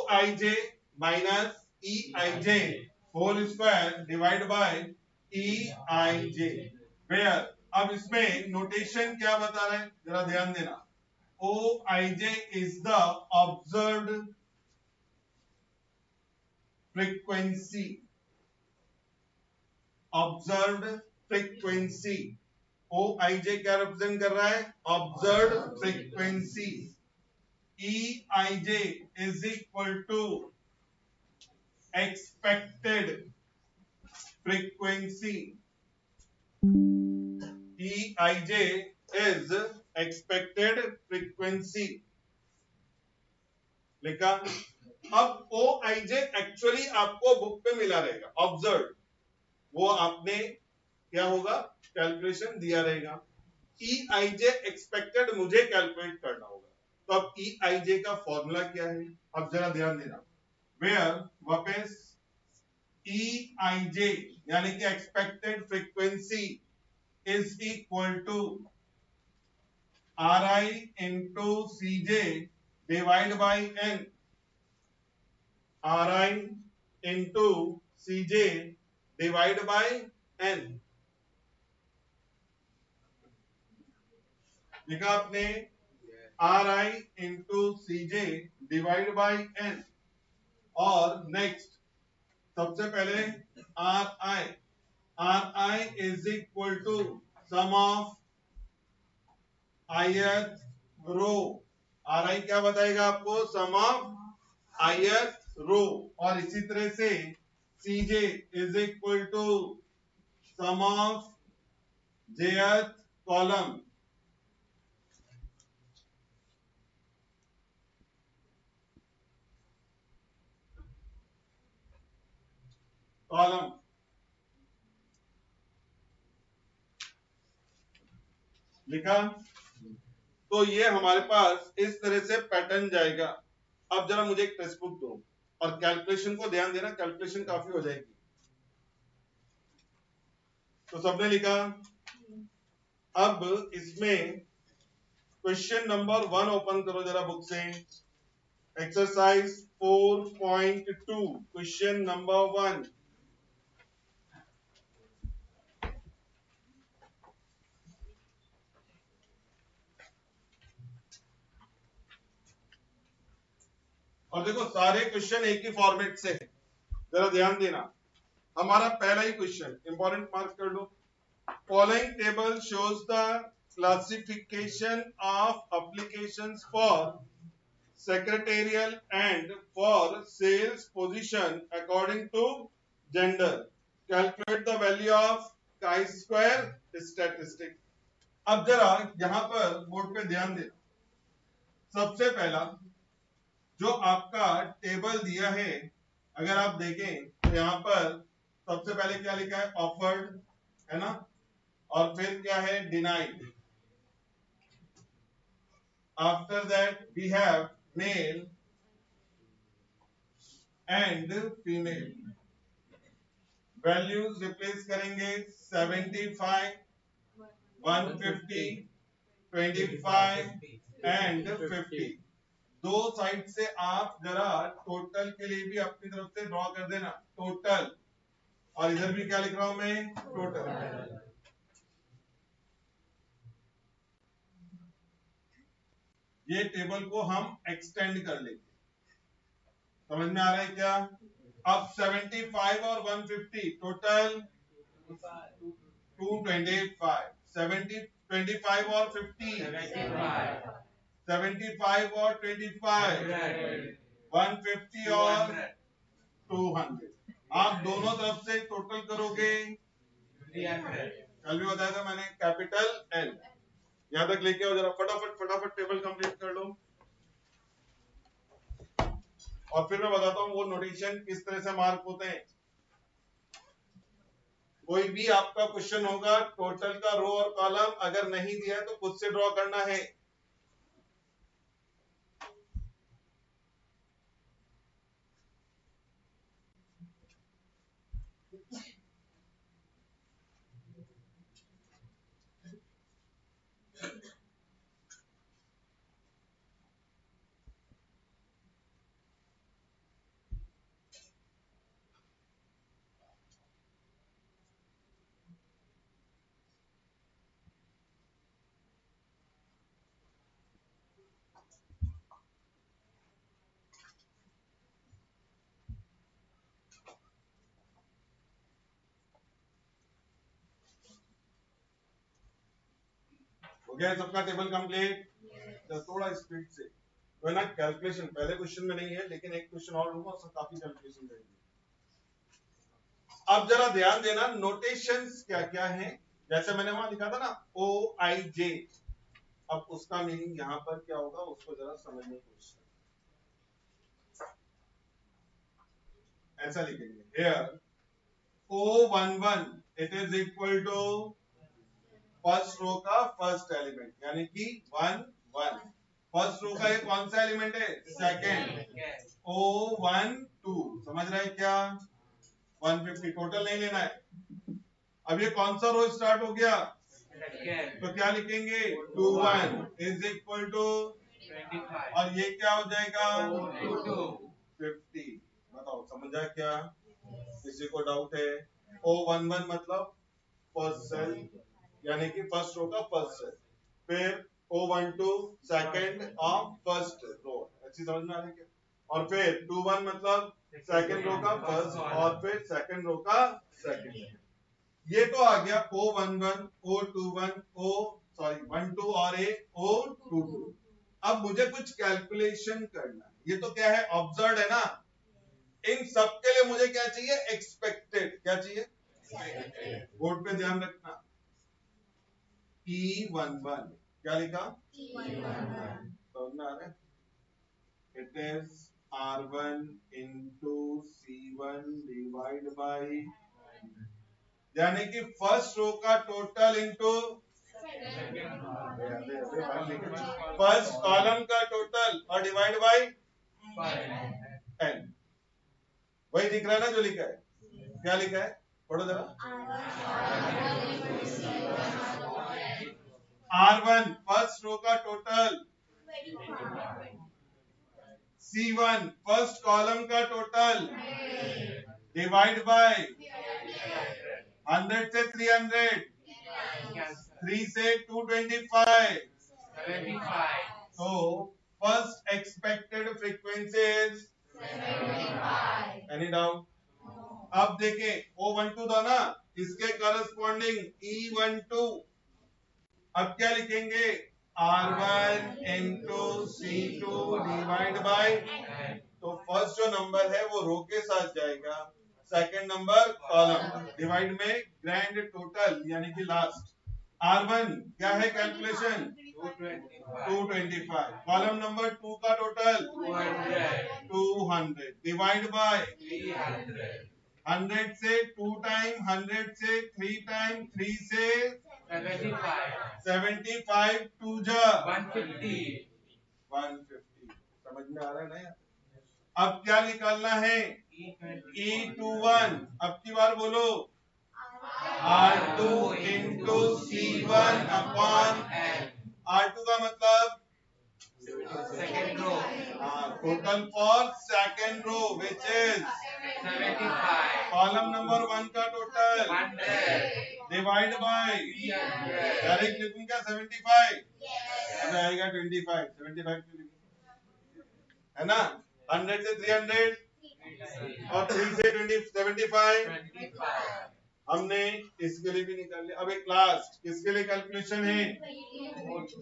I J minus E I J whole square divide by E I J, where अब इसमें notation क्या बता रहे हैं जरा ध्यान देना। O I J is the observed frequency, observed frequency. O I J क्या रिप्रेजेंट कर रहा है? Observed frequency. E I J is equal to expected frequency, EIJ is expected frequency लिखा। अब OIJ एक्चुअली आपको बुक पे मिला रहेगा ऑब्जर्व, वो आपने क्या होगा कैलकुलेशन दिया रहेगा। EIJ एक्सपेक्टेड मुझे कैलकुलेट करना होगा, तो अब EIJ का फॉर्मूला क्या है? अब जरा ध्यान देना, वेयर वापस EIJ यानी कि expected frequency is equal to RI into CJ divide by N, RI into CJ divide by N लिखा आपने, RI into CJ divide by N। और नेक्स्ट सबसे पहले RI is equal to sum of ith row. RI क्या बताएगा आपको? Sum of ith row. और इसी तरह से CJ is equal to sum of jth column. Column लिखा। तो ये हमारे पास इस तरह से पैटर्न जाएगा। अब जरा मुझे एक टेक्स्ट बुक दो और कैलकुलेशन को ध्यान देना, कैलकुलेशन काफी हो जाएगी। तो सबने लिखा। अब इसमें क्वेश्चन नंबर 1 ओपन करो जरा बुक से, एक्सरसाइज 4.2 क्वेश्चन नंबर 1। और देखो सारे क्वेश्चन एक ही फॉर्मेट से है, जरा ध्यान देना। हमारा पहला ही क्वेश्चन इंपॉर्टेंट मार्क कर लो। Following table shows the classification of applications for secretarial and for sales position according to gender. Calculate the value of chi-square statistic. अब जरा यहां पर बोर्ड पे ध्यान देना। सबसे पहला जो आपका टेबल दिया है, अगर आप देखें तो यहां पर सबसे पहले क्या लिखा है? ऑफर्ड, है ना, और फिर क्या है? डिनाइड। After that we have male and female. Values replace करेंगे 75, 150, 25 एंड 50। दो साइड से आप जरा टोटल के लिए भी अपनी तरफ से ड्रॉ कर देना टोटल, और इधर भी क्या लिख रहा हूं मैं? टोटल। ये टेबल को हम एक्सटेंड कर लेंगे, समझ में आ रहा है क्या? अब 75 और 150 टोटल 225, 70 25 और 50 75 और 25 150 और 200। आप दोनों तरफ से टोटल करोगे 300। कल भी बताया था मैंने, कैपिटल एल। यहां तक लेके आओ जरा, फटाफट फटाफट टेबल कंप्लीट कर लो, और फिर मैं बताता हूं वो नोटेशन किस तरह से मार्क होते हैं। कोई भी आपका क्वेश्चन होगा टोटल का रो और कॉलम अगर नहीं दिया है तो खुद से ड्रॉ करना है। गया सबका टेबल कंप्लीट? तो थोड़ा स्पीड से, तो ना कैलकुलेशन पहले क्वेश्चन में नहीं है, लेकिन एक क्वेश्चन और लूंगा उसमें काफी कैलकुलेशन रहेगी। अब जरा ध्यान देना नोटेशंस क्या क्या है, जैसे मैंने वहां लिखा था ना OIJ, अब उसका मीनिंग यहां पर क्या होगा उसको जरा समझने की कोशिश करें। ऐसा लिखेंगे here O11 it is equal to first row का फर्स्ट एलिमेंट, यानी कि 1 1। फर्स्ट रो का ये कौन सा एलिमेंट है? सेकंड। O12 समझ रहे हैं क्या? 150 टोटल नहीं लेना है। अब ये कौन सा रो स्टार्ट हो गया? तो क्या लिखेंगे? 21 इज इक्वल टू 25, और ये क्या हो जाएगा? 50। बताओ समझा क्या? किसी को डाउट है? O11 मतलब फर्स्ट सेल, यानी कि फर्स्ट रो का फर्स्ट सेल, फिर O12 second of first row, अच्छी समझ में आ रही है क्या? और फिर 21 मतलब सेकंड रो का फर्स्ट, और फिर सेकंड रो का सेकंड। ये तो आ गया O11 O21 O12 और O22। अब मुझे कुछ कैलकुलेशन करना है, ये तो क्या है? ऑब्जर्व है ना। इन सब के लिए मुझे क्या चाहिए? एक्सपेक्टेड। क्या चाहिए? बोर्ड पे ध्यान रखना। E11 क्या लिखा? समझ में आ रहा है? It is R1 into C1 divide by, यानी कि फर्स्ट रो का टोटल इंटू फर्स्ट कॉलम का टोटल और डिवाइड बाई n। वही दिख रहा है ना जो लिखा है? क्या लिखा है? पढ़ो जरा। R1 फर्स्ट रो का टोटल, C1 फर्स्ट कॉलम का टोटल, डिवाइड बाय 100 से 300, 3 से 225, 75। तो first expected frequency is 75। Any doubt? अब देखें O12 था ना, इसके करस्पॉन्डिंग E12। अब क्या लिखेंगे? R1 into C2 divide bye, तो फर्स्ट जो नंबर है वो रो के साथ जाएगा, सेकंड नंबर कॉलम, डिवाइड में ग्रैंड टोटल यानी कि लास्ट। R1 क्या है कैलकुलेशन? 225। कॉलम नंबर 2 का टोटल 200 डिवाइड बाय 100 से 2 टाइम, 100 से 3 टाइम, 3 से 75, 2 जा 150। समझ में आ रहा है ना? अब क्या निकालना है? E21। अब की बार बोलो R2 into C1 upon N। R2 का मतलब second row, total for second row which is 75। Column number 1 का टोटल 100 डिवाइड बाय, डायरेक्ट लिखूं क्या 75? अब आएगा 25, 75 क्यों लिखूं? है ना? 100 से 300 और 3 से 20, 75। हमने इसके लिए भी निकाल लिया। अब एक लास्ट किसके लिए कैलकुलेशन है?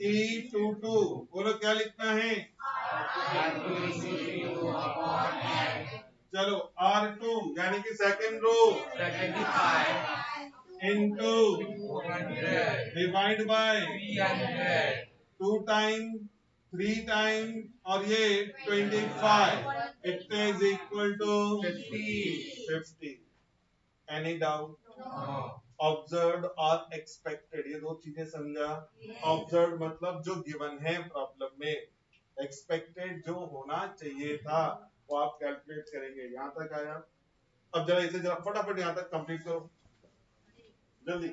E22। बोलो क्या लिखना है? चलो R2 यानी कि second row 75 into divide by 2 time, 3 time, और ये 25, it is equal to 50। Any doubt? Observe और एक्सपेक्टेड, ये दो चीजें समझा। ऑब्जर्व मतलब जो गिवन है प्रॉब्लम में, एक्सपेक्टेड जो होना चाहिए था वो आप कैलकुलेट करेंगे। यहां तक आया? अब जरा इसे जरा फटाफट यहां तक कंप्लीट करो जल्दी।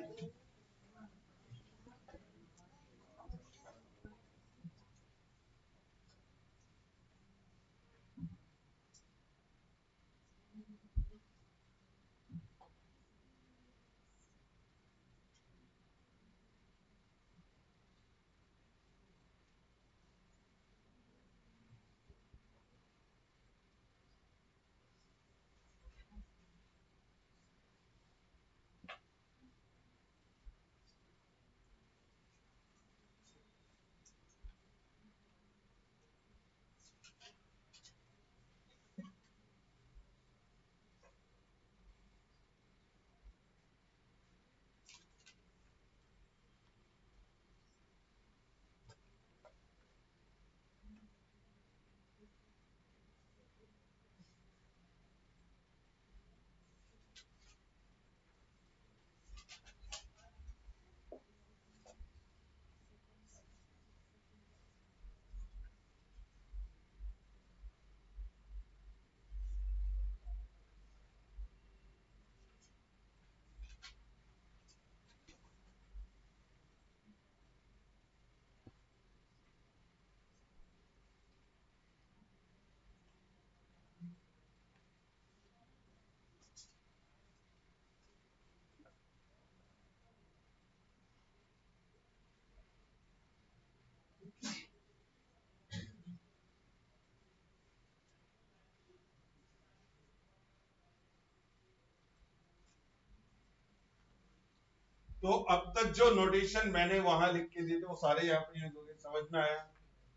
तो अब तक जो नोटेशन मैंने वहां लिख के दिए थे वो सारे यहाँ पे यूज हो गए, समझ में आया?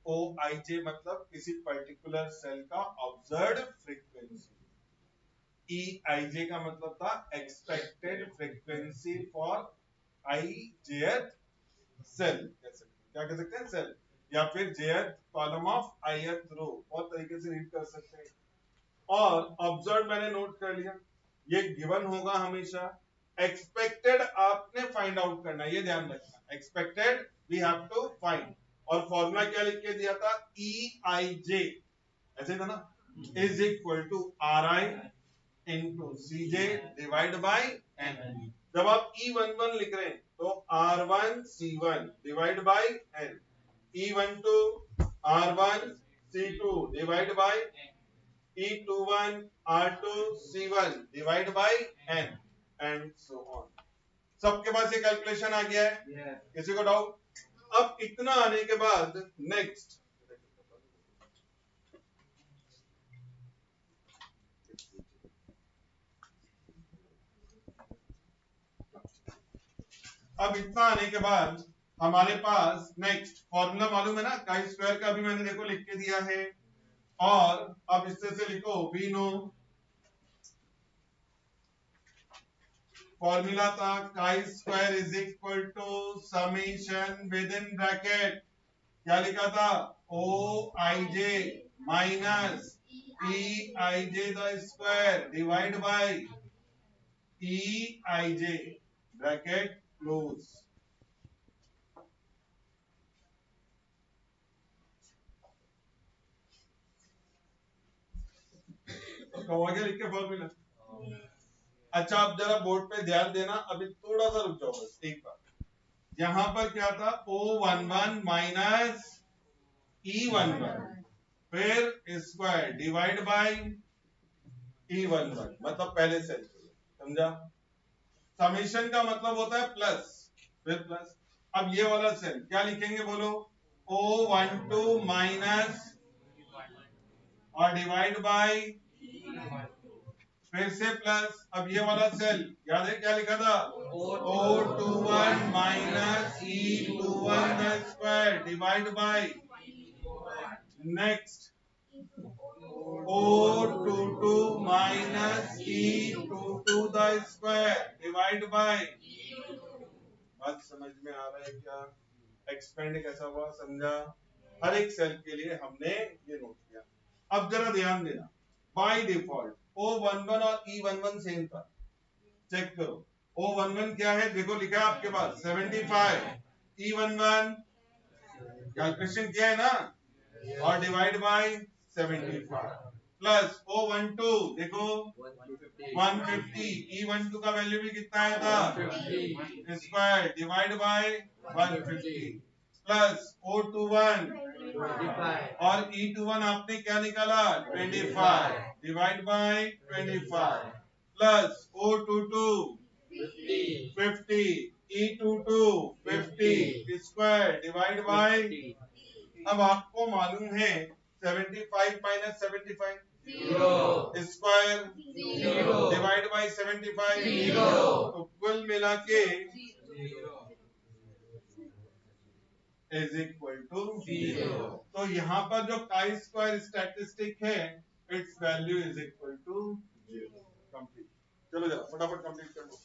ओ आई जे मतलब किसी पर्टिकुलर सेल का ऑब्जर्व्ड फ्रीक्वेंसी, ई आई जे का मतलब था एक्सपेक्टेड फ्रीक्वेंसी फॉर आई जेथ सेल, क्या कह सकते हैं, सेल, या फिर जेथ कॉलम ऑफ ith रो, बहुत तरीके से रीड कर सकते हैं। और ऑब्जर्व मैंने नोट कर लिया, ये गिवन होगा हमेशा। एक्सपेक्टेड आपने फाइंड आउट करना, ये ध्यान रखना, expected we have to find. और फॉर्मूला क्या लिख के दिया था, ई आई जे, ऐसे था ना, is equal to R I into C J divide by N. जब आप E11 लिख रहे हैं तो R1 C1 divide by N, E12 R1 C2 divide by E21 R2 C1 divide by N and so on. सबके पास ये calculation आ गया है? किसी को डाउट? अब इतना आने के बाद नेक्स्ट, अब इतना आने के बाद हमारे पास नेक्स्ट फॉर्मूला मालूम है ना, काई स्क्वायर का भी मैंने देखो लिख के दिया है। और अब इससे से लिखो, वी नो, फॉर्मूला था chi square is equal to summation within bracket, क्या लिखा था, O I J minus E I J the square divide by E I J bracket close. तो हो गया लिख के फॉर्मूला। अच्छा अब जरा बोर्ड पे ध्यान देना, अभी थोड़ा सा रुक जाओ बस एक बार। यहां पर क्या था, O11 माइनस E11 फिर स्क्वायर डिवाइड बाय E11, मतलब पहले सेल, समझा? समेशन का मतलब होता है प्लस, फिर प्लस। अब ये वाला सेल क्या लिखेंगे बोलो, O12 माइनस और डिवाइड बाय, फिर से प्लस। अब ये वाला सेल याद है क्या लिखा था, O21 minus E21 square divide bye, next O22 minus E22 the square divide bye. बात समझ में आ रहा है क्या? एक्सपेंड कैसा हुआ, समझा? हर एक सेल के लिए हमने ये नोट किया। अब जरा ध्यान देना, बाय डिफॉल्ट O11 और E11 सेम था, चेक करो। O11 क्या है, देखो लिखा है आपके पास 75, E11 कैलकुलेशन किया है ना, और डिवाइड बाय 75 प्लस O12 देखो 150, E12 का वैल्यू भी कितना आया था, square divide bye 150 plus O21 और E21 आपने क्या निकाला 25 divide by 25 plus O22 50 E22 50 square divide bye. अब आपको मालूम है 75 माइनस 75 स्क्वायर डिवाइड बाय 75, तो कुल मिला के इज इक्वल टू 0। तो यहाँ पर जो काई स्क्वायर स्टैटिस्टिक है, its value is equal to 0। Complete. चलो जरा फटाफट कंप्लीट कर लो।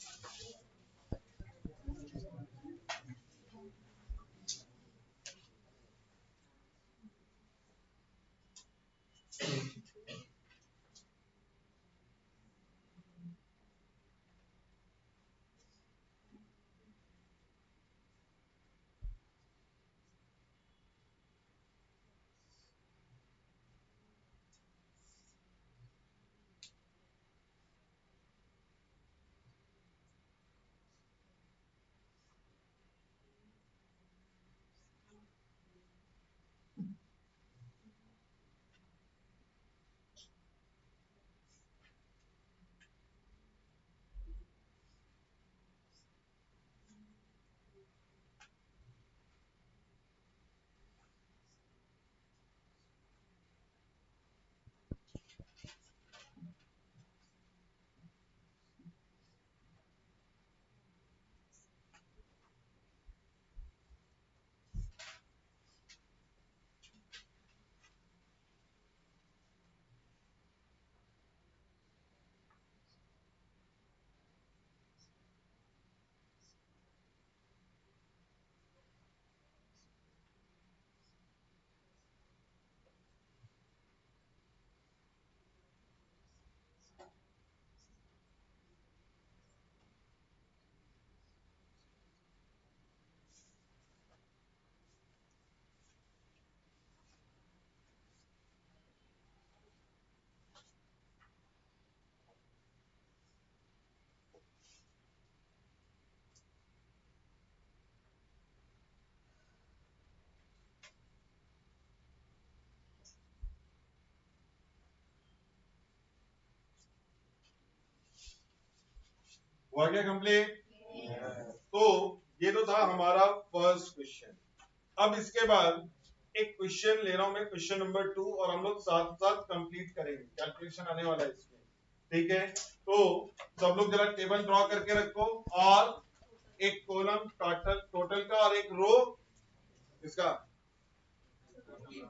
हुआ क्या कंप्लीट? तो ये तो था हमारा फर्स्ट क्वेश्चन। अब इसके बाद एक क्वेश्चन ले रहा हूं मैं, क्वेश्चन नंबर 2, और हम लोग साथ साथ कंप्लीट करेंगे, कैलकुलेशन आने वाला है इसमें। ठीक है, तो सब लोग जरा टेबल ड्रॉ करके रखो, और एक कॉलम टोटल टोटल का और एक रो इसका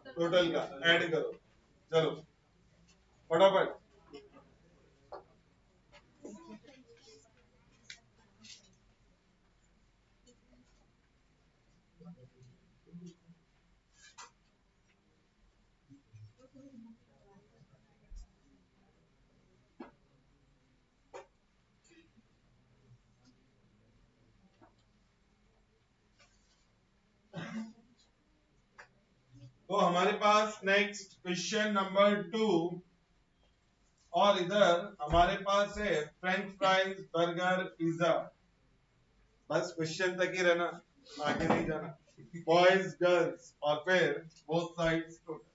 टोटल का ऐड करो। चलो फटाफट। तो हमारे पास नेक्स्ट क्वेश्चन नंबर 2, और इधर हमारे पास है फ्रेंच फ्राइज, बर्गर, पिज्जा। बस क्वेश्चन तक ही रहना, आगे नहीं जाना। बॉयज गर्ल्स और फिर बोथ साइड्स टोटल।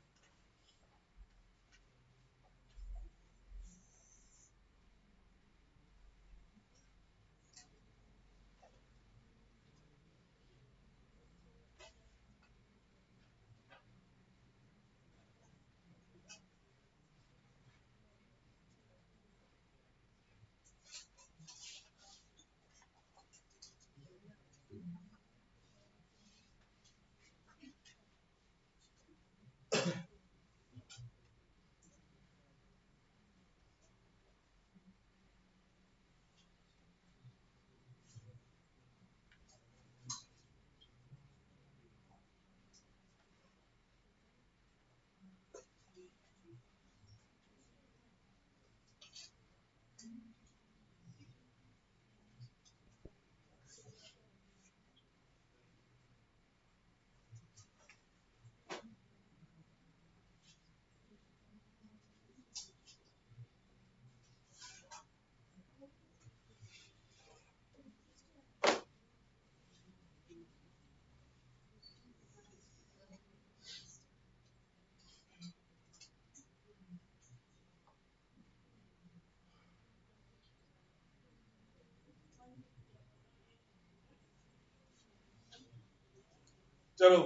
चलो,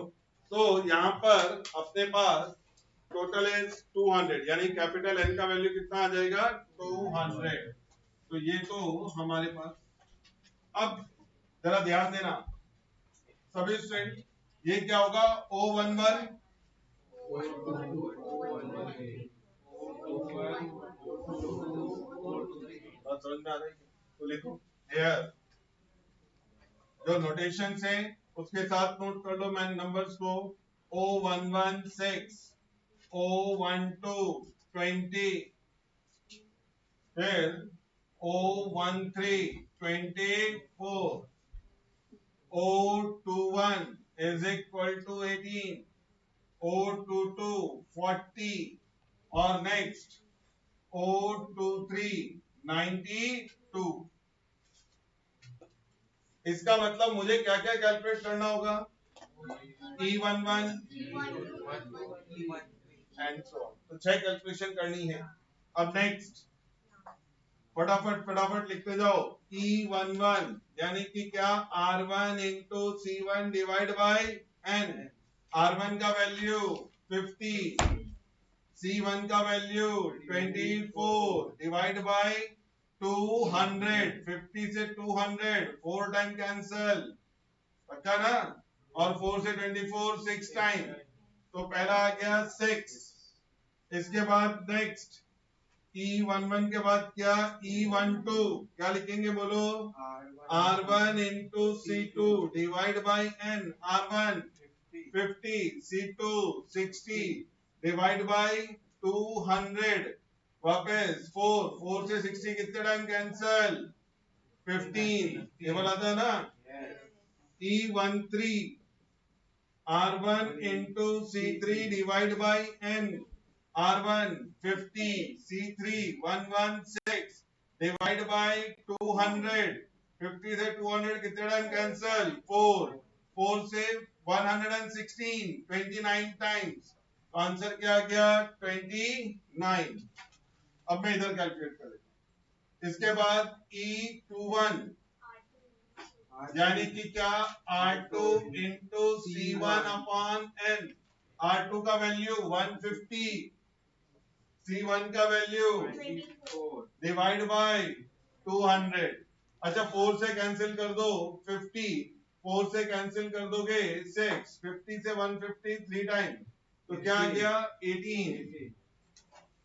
तो यहाँ पर अपने पास टोटल है 200, यानी कैपिटल एन का वैल्यू कितना आ जाएगा? 200। तो ये तो हमारे पास, अब जरा ध्यान देना सभी स्टूडेंट, ये क्या होगा? O11, बात समझ में आ रही है? तो लिखो हेयर, जो नोटेशन है उसके साथ नोट कर लो मैन नंबर्स को। O11 6, O12 20, फिर O13 24, O21 is equal to 18, O22 40, और नेक्स्ट O23 92। इसका मतलब मुझे क्या क्या कैलकुलेट करना होगा? E11 and so on. तो 6 कैलकुलेशन करनी है। अब नेक्स्ट फटाफट फटाफट लिखते जाओ। E11 यानी कि क्या? R1 into C1 divide by N। R1 का वैल्यू 50, C1 का वैल्यू 24 डिवाइड बाई 200। 50 से 200 4 टाइम कैंसल, पक्का ना? और 4 से 24 6 टाइम, तो पहला आ गया 6। इसके बाद नेक्स्ट E11 के बाद क्या? E12 क्या लिखेंगे बोलो? R1 into C2 divide by N। R1 50, C2 60 divide by 200, वापस 4 से 60 कितने टाइम कैंसल? 15। ये बोला था ना? E13 R1 into C3 divide by N। R1 50, C3 116 divide by 200। 50 से 200 कितने टाइम कैंसल? 4 से 116 29 टाइम्स। आंसर क्या आ गया? 29। अब मैं इधर कैलकुलेट कर लेता इसके बाद E21 यानी कि क्या R2 into C1 upon N। R2 का वैल्यू 150, C1 का वैल्यू डिवाइड बाय 200। अच्छा 4 से कैंसिल कर दो 50, 4 से कैंसिल कर दोगे 6, 50 से 150 3 टाइम तो क्या आ गया 18।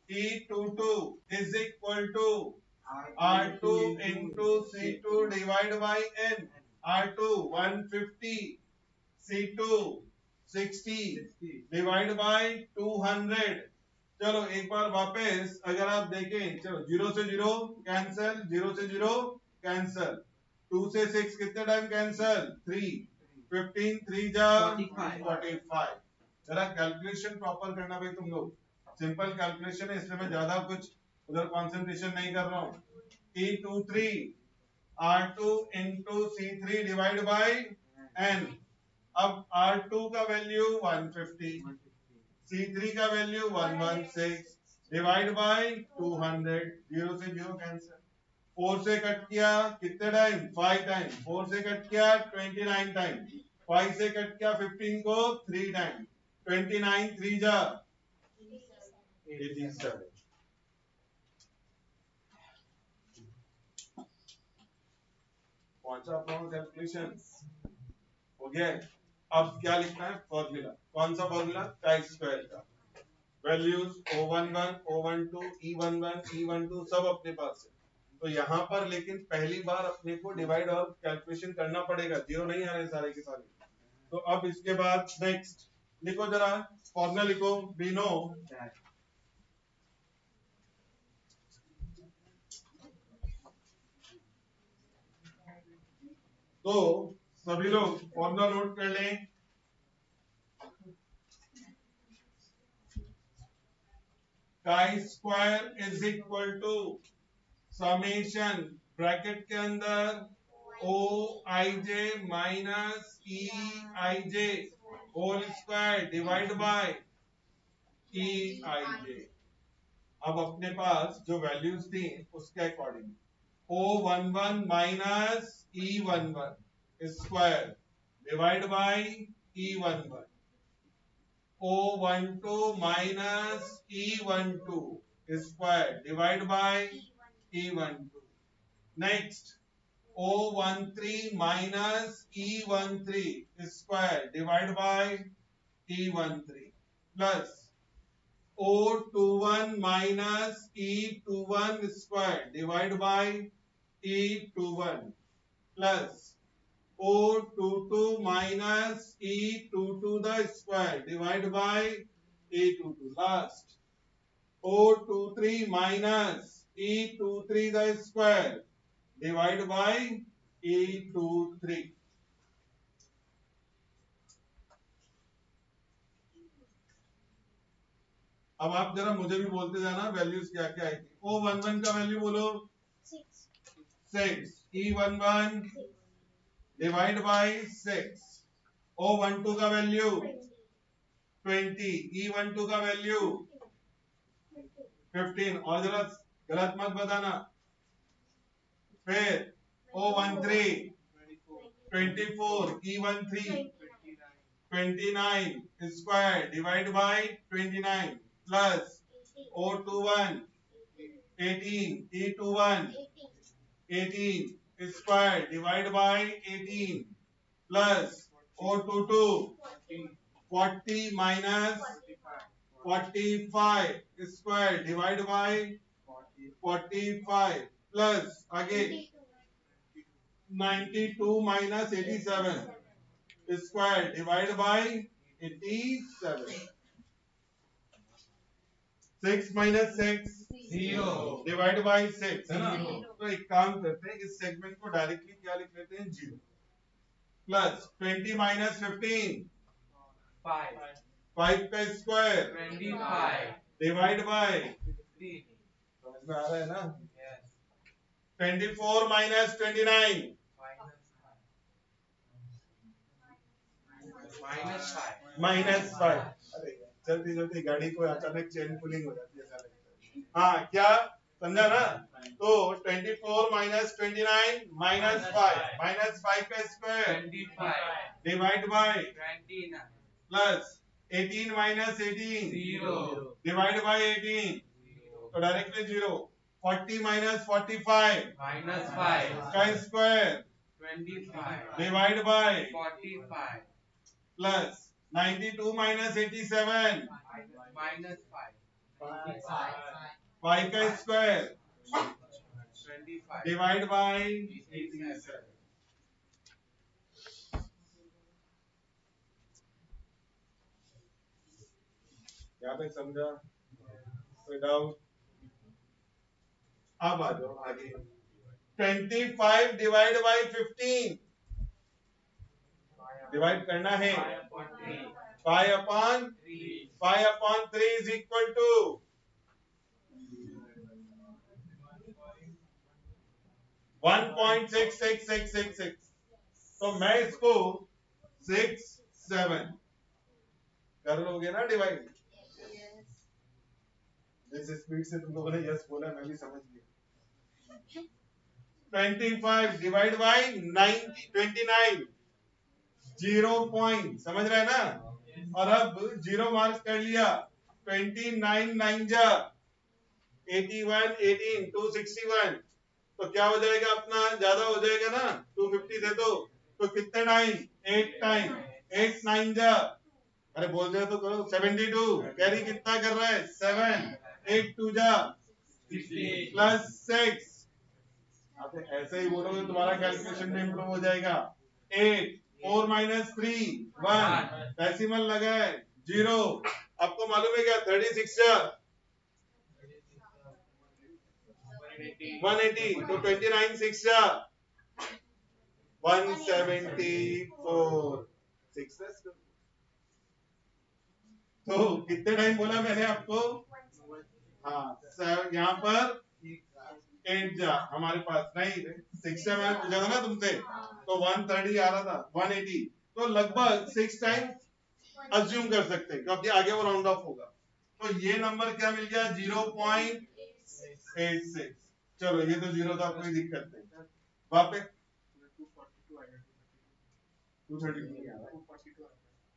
E22 is equal to R2 into C2 divided by N। R2 150, C2 60 divided by 200। चलो एक बार वापस अगर आप देखें, चलो 0 से 0 कैंसल, 0 से 0 कैंसल, 2 से 6 कितने टाइम कैंसल 3, 15 3 जा 45। जरा कैलकुलेशन प्रॉपर करना भाई तुम लोग, सिंपल कैलकुलेशन है इसलिए मैं ज्यादा कुछ उधर कंसंट्रेशन नहीं कर रहा हूँ। E23 R2 into C3 divide by N। अब R2 का वैल्यू 150, C3 का वैल्यू 116 डिवाइड बाय 200। 0 से 0 कैंसिल, 4 से कट किया कितने टाइम 5 टाइम, 4 से कट किया 29 टाइम, 5 से कट किया 15 को 3 टाइम, 29 3 जा 87। पहुंचा अपना कैलकुलेशन हो गया। अब क्या लिखना है फॉर्मूला, कौन सा फॉर्मूला काई स्क्वायर का। Values O11 O12 E11 E12 सब अपने पास है तो यहाँ पर लेकिन पहली बार अपने को डिवाइड और कैलकुलेशन करना पड़ेगा, जीरो नहीं आ रहे सारे के सारे। तो अब इसके बाद नेक्स्ट लिखो जरा फॉर्मूला लिखो, वी नो तो सभी लोग फॉर्मूला नोट कर लें। Chi square is equal to summation bracket के अंदर O I J minus E I J whole square divide by E I J. अब अपने पास जो वैल्यूज थी उसके according O11 minus E11 square divide by E11, O12 minus E12 square divide by E12। Next O13 minus E13 square divided by E13 plus O21 minus E21 square divided by E21 plus O22 minus E22 the square divided by E22 last O23 minus E23 the square divide by E23। अब आप जरा मुझे भी बोलते जाना values क्या क्या आई थी। O11 का वैल्यू बोलो 6, E11 डिवाइड बाय 6, O12 का वैल्यू 20, E12 का वैल्यू 15। और जरा गलत मत बताना। फिर O13 24, E13 29 square divided by 29 plus O21 18, E21 18 square divided by 18 plus O22 40 minus 45 square divided by 45 plus again 92 minus 87 square divided by 87। 6 minus 6 0 divide by 6 है ना। तो एक काम करते हैं इस सेगमेंट को डायरेक्टली क्या लिख लेते हैं 0 प्लस 20 माइनस 15 5 का स्क्वायर 25 डिवाइड बाय 3। समझ में आ रहा है ना। 24 माइनस 29 माइनस 5। अरे जल्दी जल्दी गाड़ी को अचानक चेन पुलिंग हो जाती है ऐसा लगता है। हाँ क्या समझा ना? तो 24 माइनस 29 माइनस 5 का square 25 divide by 29 plus 18 minus 18 0 divide by 18 तो डायरेक्टली 0 40 माइनस 45 minus 5 का square 25 divide by 45 plus 92 minus 87 minus 5 5 का स्क्वायर 25 डिवाइड बाय 87 यहाँ तक समझा? कोई डाउट? अब आ जाओ आगे 25 डिवाइड बाय 15 डिवाइड करना है 5 अपॉन 3 इज इक्वल टू 1.66666 तो मैं इसको 6 7 कर लोगे ना डिवाइड? जिस स्पीड से तुम लोगों ने यस बोला मैं भी समझ गया 25 डिवाइड बाय 29 0 पॉइंट समझ रहे हैं ना? और अब 0 मार्क कर लिया 29 9 जा 81 18 261 तो क्या हो जाएगा अपना? ज्यादा हो जाएगा ना 250 से तो कितने टाइम? 8 टाइम 8 9 जा अरे बोल दे तो करो 72 कैरी कितना कर रहा है 7 8 2 जा प्लस 6 आप ऐसे ही बोलोगे तो तुम्हारा कैलकुलेशन में इंप्रूव हो जाएगा 8 4 माइनस 3 1 डेसिमल लगा है 0 आपको मालूम है क्या 36 जा 180 तो 29 6 जा 174 6 तो कितने टाइम बोला मैंने आपको? हाँ यहाँ पर 8 जा हमारे पास नहीं 6 से मैंने पूछा था ना तुमसे तो 130 आ रहा था 180 तो लगभग 6 टाइम अज्यूम कर सकते हैं क्योंकि आगे वो राउंड ऑफ होगा तो ये नंबर क्या मिल गया 0.86 चलो ये तो 0 था कोई दिक्कत नहीं वापस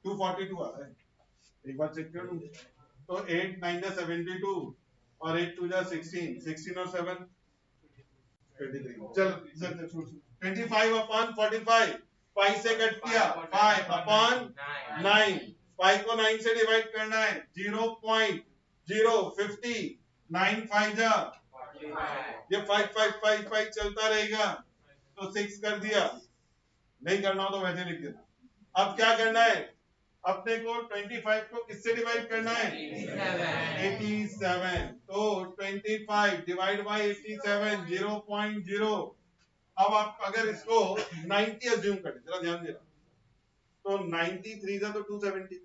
242 आ रहा है एक बार चेक कर लूं तो 8 9 जा 72 और 8 2 जा 16 और 7 23 चल 25 अपॉन 45 5 से कट किया 5 अपॉन 9 5 को 9 से डिवाइड करना है 0.050 9 5 जा ये 5 चलता रहेगा तो 6 कर दिया नहीं करना हो तो वैसे लिख देना अब क्या करना है अपने को 25 को किससे डिवाइड करना है 87 तो 25 डिवाइड बाय 87 0.0 अब आप अगर इसको 90 अज्यूम करें जरा ध्यान देना तो 93 था तो 270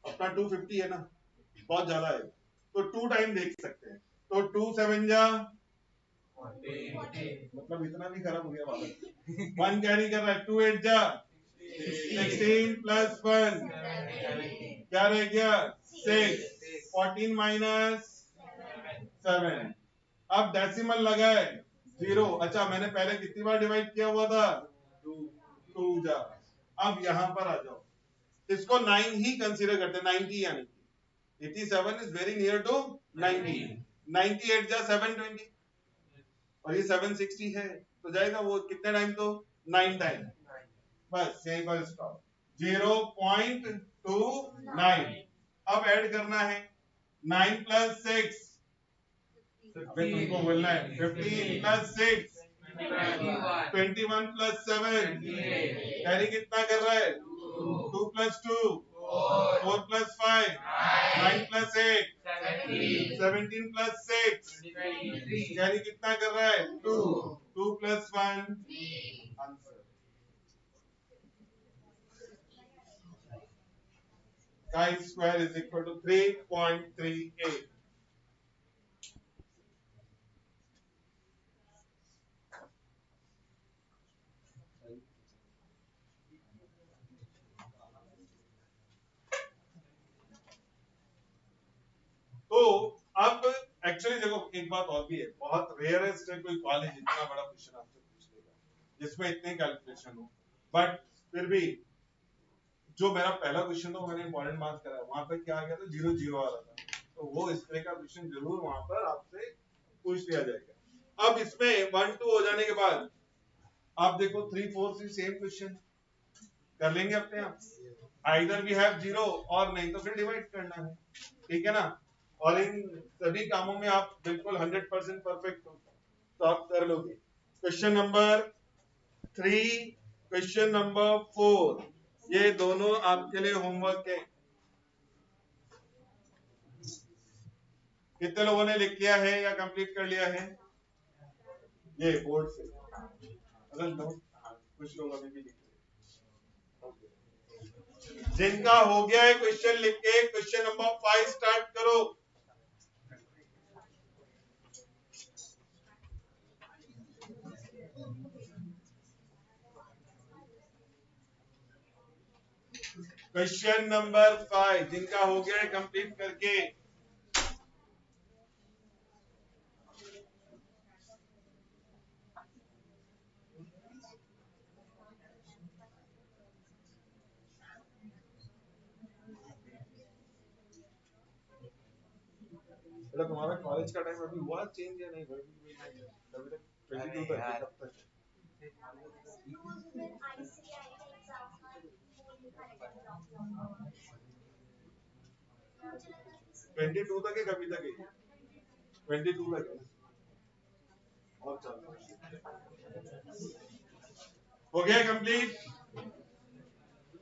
अपना 250 है ना बहुत ज्यादा है तो 2 टाइम देख सकते हैं तो 2 7 जा मतलब इतना भी खराब हो गया वाला 1 कैरी कर रहा है 2 8 जा 16 प्लस 1 क्या रह गया 6 14 माइनस 7 अब डेसिमल लगा है 0 अच्छा मैंने पहले कितनी बार डिवाइड किया हुआ था 2 जा अब यहां पर आ जाओ इसको 9 ही कंसीडर करते हैं 90 यानी 87 इज वेरी नियर टू 90 98 जा 720 और ये 760 है तो जाएगा वो कितने टाइम तो 9 टाइम बस यहीं पर स्टॉप 0.29 अब ऐड करना है 9 प्लस 6 अबे तुमको बोलना है 15 प्लस 6 21 प्लस 7 कैरी कितना कर रहा है 2 plus 2 4 plus 5 9 plus 8 17 plus 6 carry कितना कर रहा है 2 plus 1 answer chi square is equal to 3.38 तो अब एक्चुअली देखो एक बात और भी है, बहुत रेयरेस्ट है कोई कॉलेज इतना बड़ा क्वेश्चन आपसे पूछ लेगा जिसमें इतने कैलकुलेशन हो, बट फिर भी जो मेरा पहला क्वेश्चन था मैंने इंपॉर्टेंट मार्क्स करा, वहां पर क्या आ गया था 0 0 आ रहा था, तो वो इस तरह का क्वेश्चन जरूर वहां पर आपसे पूछ लिया जाएगा। अब इसमें 1 2 हो जाने के बाद आप देखो 3 4 से सेम क्वेश्चन कर लेंगे अपने आप, आइदर वी हैव 0 और नहीं तो फिर डिवाइड करना है, ठीक है ना। और इन सभी कामों में आप बिल्कुल 100% परफेक्ट हो तो आप कर लोगे। क्वेश्चन नंबर 3, क्वेश्चन नंबर 4, ये दोनों आपके लिए होमवर्क है। कितने लोगों ने लिख लिया है या कंप्लीट कर लिया है? ये बोर्ड से अगर कुछ लोग अभी भी लिख रहे हैं। जिनका हो गया है क्वेश्चन लिख के क्वेश्चन नंबर 5 स्टार्ट करो। क्वेश्चन नंबर 5 जिनका हो गया है कंप्लीट करके बेटा तुम्हारा कॉलेज का टाइम अभी हुआ चेंज या नहीं? अभी तक 22 तक है, कब तक? 22 तक है, कभी तक है? 22 तक है और चल हो गया कंप्लीट।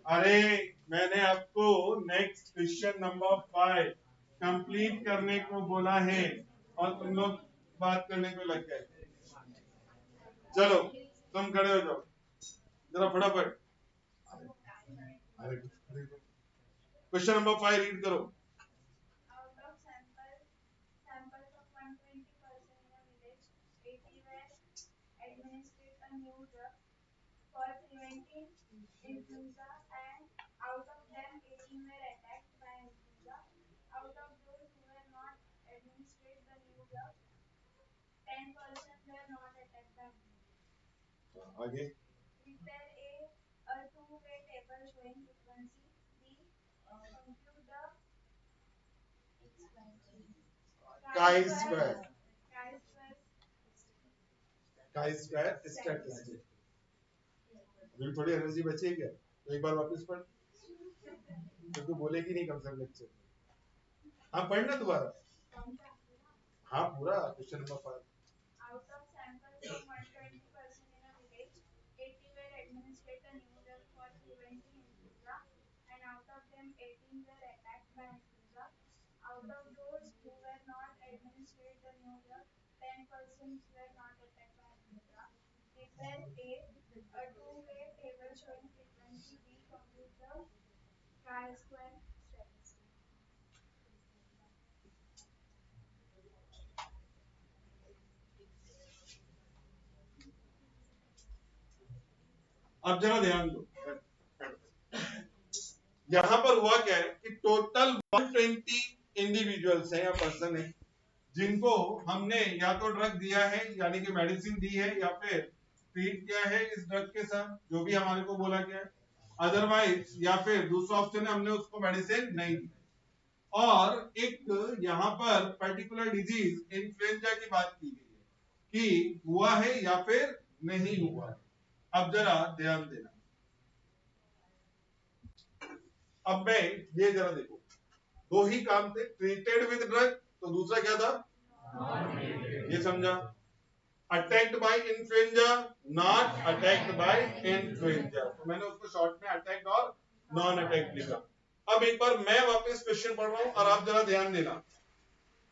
अरे मैंने आपको नेक्स्ट क्वेश्चन नंबर 5 कंप्लीट करने को बोला है और तुम लोग बात करने को लग गए। चलो तुम खड़े हो जाओ जरा फटाफट। क्वेश्चन नंबर 5 रीड करो। for preventing influenza, and out of them 18 were attacked by influenza. Out of those who were not administered the new drug, 10% were not attacked by influenza. आगे Prepare a two-way table showing frequency. B. Compute the chi-square chi-square statistic. अभी थोड़ी energy बची है क्या? तो एक बार वापस पढ़, तो तू बोलेगी नहीं कम से कम लेक्चर। हाँ पढ़ना दोबारा, हाँ पूरा question number 5। Out of samples of 120% in a village, 80 were administered the new drug for preventing influenza, and out of them 18 were attacked by influenza. Out of those who were not administered the new drug, 10% were not attacked by influenza. Prepare a two-way table showing frequency. B. Compute the chi-square statistic. अब जरा ध्यान दो, यहां पर हुआ क्या है कि टोटल 120 इंडिविजुअल्स हैं या पर्सन है जिनको हमने या तो ड्रग दिया है यानी कि मेडिसिन दी है या फिर ट्रीट किया है इस ड्रग के साथ जो भी हमारे को बोला गया है, अदरवाइज या फिर दूसरा ऑप्शन है हमने उसको मेडिसिन नहीं दी। और एक यहाँ पर पर्टिकुलर डिजीज इन्फ्लुएंजा की बात की गई है कि हुआ है या फिर नहीं हुआ है। अब जरा ध्यान देना, अब मैं ये जरा देखो, दो ही काम थे, ट्रीटेड विद ड्रग तो दूसरा क्या था, ये समझा, attacked by influenza, not attacked by influenza, तो मैंने उसको शॉर्ट में अटैक्ड और नॉन अटैक्ड लिखा। अब एक बार मैं वापस क्वेश्चन पढ़ रहा हूं और आप जरा ध्यान देना।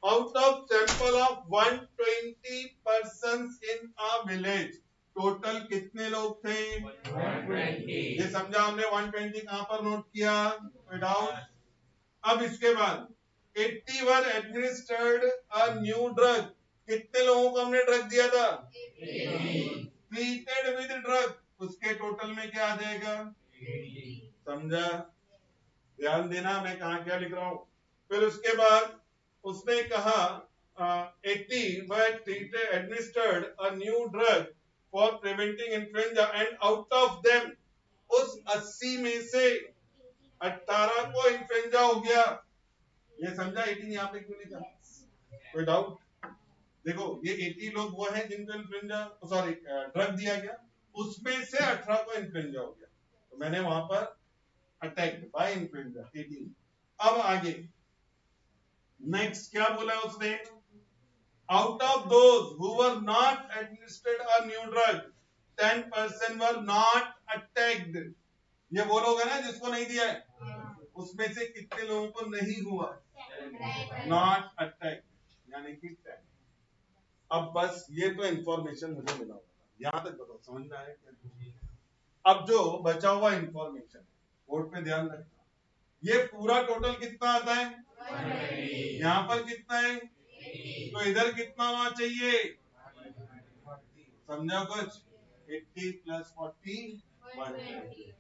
Out of sample of 120 persons in a village, total कितने लोग थे? 120। ये समझा हमने 120 कहां पर नोट किया? डाउन। अब इसके बाद 80 वर एडमिनिस्टर्ड अ न्यू ड्रग, कितने लोगों को हमने ड्रग दिया था? 80। ट्रीटेड विद ड्रग, उसके टोटल में क्या आ जाएगा? 80। समझा? ध्यान देना मैं कहां क्या लिख रहा हूं। फिर उसके बाद उसने कहा 80 were treated, administered a new drug for preventing influenza and out of them उस 80 में से 18 को इन्फ्लुएंजा हो गया। ये समझा 18 यहाँ पे क्यों लिखा? कोई डाउट? देखो ये 80 लोग वो हैं जिनको इन्फ्लुएंजा सॉरी ड्रग दिया गया, उसमें से 18 को इन्फ्लुएंजा हो गया, तो मैंने वहां पर अटैक्ड बाय इन्फ्लुएंजा 18। अब आगे नेक्स्ट क्या बोला उसने? Out of those who were not administered a new drug 10% were not attacked. ये वो लोग है ना जिसको नहीं दिया है, उसमें से कितने लोगों को नहीं हुआ? नॉट अटैक्ड, यानी कि 10। अब बस ये तो इंफॉर्मेशन मुझे मिला होगा, यहां तक बताओ समझ में आया क्या? अब जो बचा हुआ इंफॉर्मेशन बोर्ड पे ध्यान रखना, ये पूरा टोटल कितना आता है? यहाँ पर कितना है? तो इधर कितना होना चाहिए? समझा कुछ? 80 प्लस 40 120।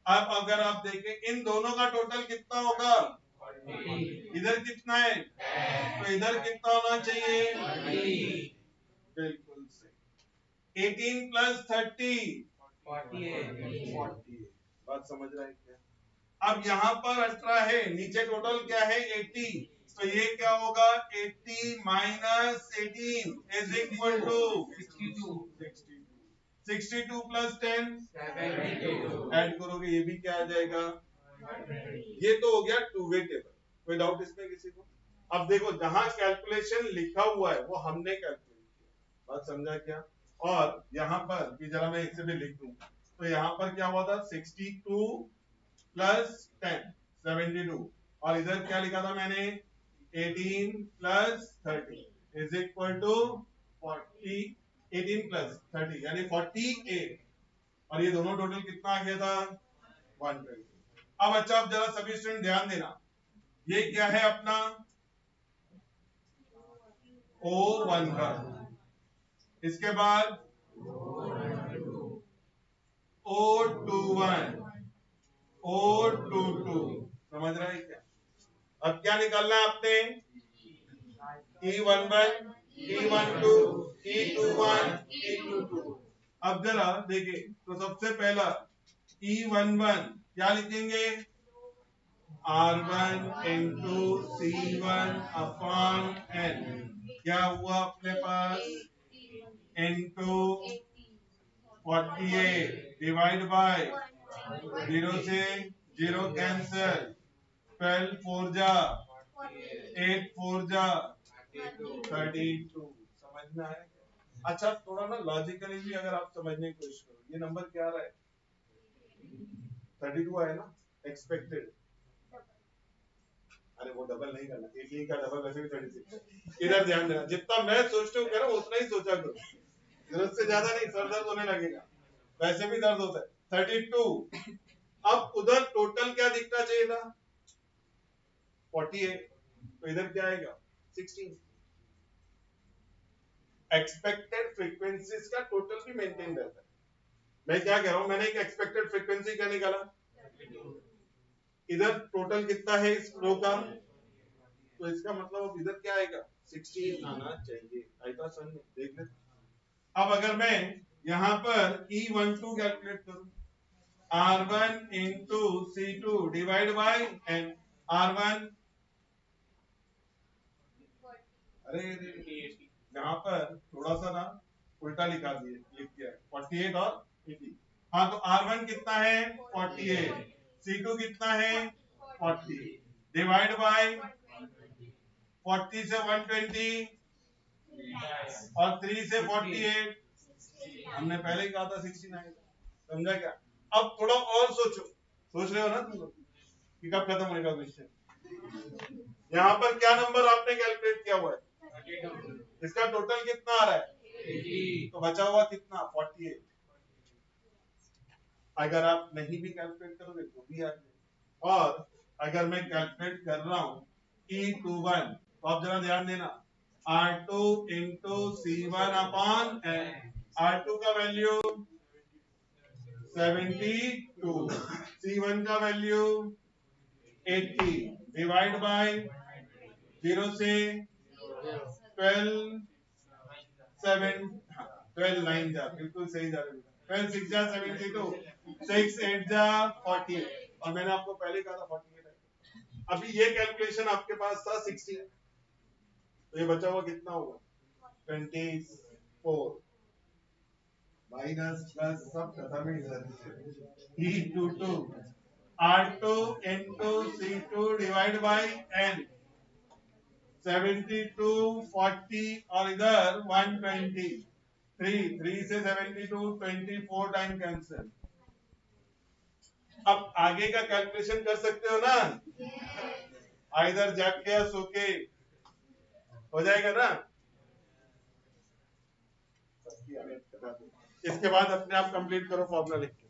अब अगर आप देखें इन दोनों का टोटल कितना होगा? इधर कितना है? तो इधर कितना होना चाहिए? बिल्कुल सही। 18 प्लस 30 48। बात समझ रहे हैं क्या? अब यहाँ पर 18 है, नीचे टोटल क्या है? 80। तो ये क्या होगा? 80 minus 18 is equal to 62। 62 plus 10 add करोगे ये भी क्या आ जाएगा? ये तो हो गया टू वे टेबल। कोई डाउट इसमें किसी को? अब देखो जहां कैलकुलेशन लिखा हुआ है वो हमने कैलकुलेट किया, बात समझा क्या? और यहाँ पर कि जरा मैं इसे भी लिख दूं, तो यहाँ पर क्या हुआ था? 62 प्लस 10 72, और इधर क्या लिखा था मैंने? 18 plus 30 is equal to 40। 18 plus 30 यानी 48, और ये दोनों टोटल कितना आ गया था? 120। अब अच्छा, अब जरा सभी स्टूडेंट ध्यान देना, ये क्या है अपना? O11, इसके बाद O21, O22, समझ रहे हैं क्या? अब क्या निकालना है आपने? E11, E12, E21, E22। अब जरा देखिए, तो सबसे पहला E11 क्या लिखेंगे? R1 into C1 upon N, क्या हुआ अपने पास? इंटू 48 डिवाइड बाय 0 से 0 कैंसल, 12 4 जा 8 4 जा 32। समझ में आया? अच्छा थोड़ा ना लॉजिकली भी अगर आप समझने की कोशिश करो, ये नंबर क्या आ रहा है? 32 आया ना एक्सपेक्टेड। अरे वो डबल नहीं करना, 18 का डबल वैसे भी 36 है। इधर ध्यान देना, जितना मैं सोचते हूँ कह रहा हूँ उतना ही सोचा करो, जरूरत से ज्यादा नहीं, सर दर्द होने लगेगा, वैसे भी दर्द होता है। 32। अब उधर टोटल क्या दिखना चाहिए था? 48, तो इधर क्या आएगा? 16। एक्सपेक्टेड फ्रीक्वेंसीज का टोटल भी मेंटेन रहता है। मैं क्या कह रहा हूं, मैंने एक एक्सपेक्टेड फ्रीक्वेंसी क्या निकाला? इधर टोटल कितना है इस रो का? तो इसका मतलब अब इधर क्या आएगा? 16 आना चाहिए। आएगा सर ने? देख ले। अब अगर मैं यहां पर E12 कैलकुलेट करूं, R1 into C2 divide by N, R1 अरे यहाँ पर थोड़ा सा ना उल्टा लिखा दिए, लिख दिया 48 और 80। हाँ तो R1 कितना है? 48, C2 कितना है? 40 डिवाइड बाय 40 से 120 और 3 से 48, हमने पहले ही कहा था 69। समझा क्या? अब थोड़ा और सोचो, सोच रहे हो ना तुम लोग कि कब खत्म होगा क्वेश्चन? यहाँ पर क्या नंबर आपने कैलकुलेट किया हुआ है? इसका टोटल कितना आ रहा है? तो बचा हुआ कितना? 48। अगर आप नहीं भी कैलकुलेट करोगे तो भी आ जाएगा। और अगर मैं कैलकुलेट कर रहा हूं E21, तो आप जरा ध्यान देना, R2 into C1 upon R2 का वैल्यू 72, C1 का वैल्यू 80 डिवाइड बाय 0 से 12 7 12 9 जा बिल्कुल सही जा रहे हैं 12 6 जा 72 6 8 जा 48 और मैंने आपको पहले कहा था 48 है। अभी ये कैलकुलेशन आपके पास था 60 तो ये बचा हुआ कितना होगा 24 माइनस प्लस सब खत्म ही sir E22 R2 into C2 divide by N 72 40 और इधर 120 3 से 72 24 टाइम कैंसिल। अब आगे का कैलकुलेशन कर सकते हो ना आइदर जग के या सो के हो जाएगा ना। इसके बाद अपने आप कंप्लीट करो फॉर्मूला लिख के।